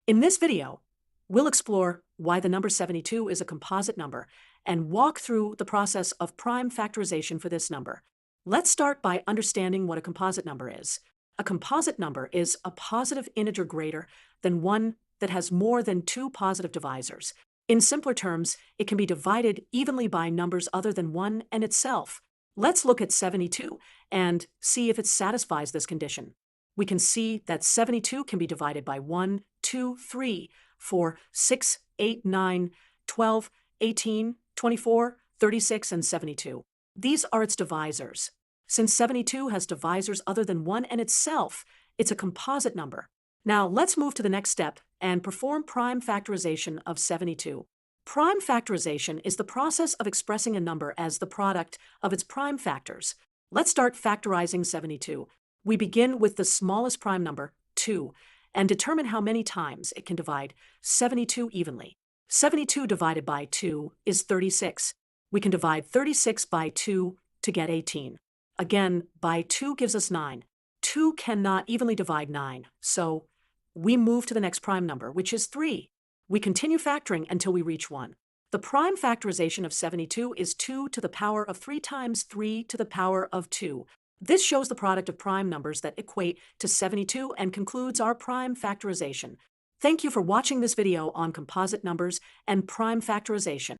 In this video, we'll explore why the number 72 is a composite number and walk through the process of prime factorization for this number. Let's start by understanding what a composite number is. A composite number is a positive integer greater than one that has more than two positive divisors. In simpler terms, it can be divided evenly by numbers other than 1 and itself. Let's look at 72 and see if it satisfies this condition. We can see that 72 can be divided by 1, 2, 3, 4, 6, 8, 9, 12, 18, 24, 36, and 72. These are its divisors. Since 72 has divisors other than 1 and itself, it's a composite number. Now let's move to the next step and perform prime factorization of 72. Prime factorization is the process of expressing a number as the product of its prime factors. Let's start factorizing 72. We begin with the smallest prime number, 2, and determine how many times it can divide 72 evenly. 72 divided by 2 is 36. We can divide 36 by 2 to get 18. Again, by 2 gives us 9. 2 cannot evenly divide 9, so we move to the next prime number, which is 3. We continue factoring until we reach 1. The prime factorization of 72 is 2 to the power of 3 times 3 to the power of 2. This shows the product of prime numbers that equate to 72 and concludes our prime factorization. Thank you for watching this video on composite numbers and prime factorization.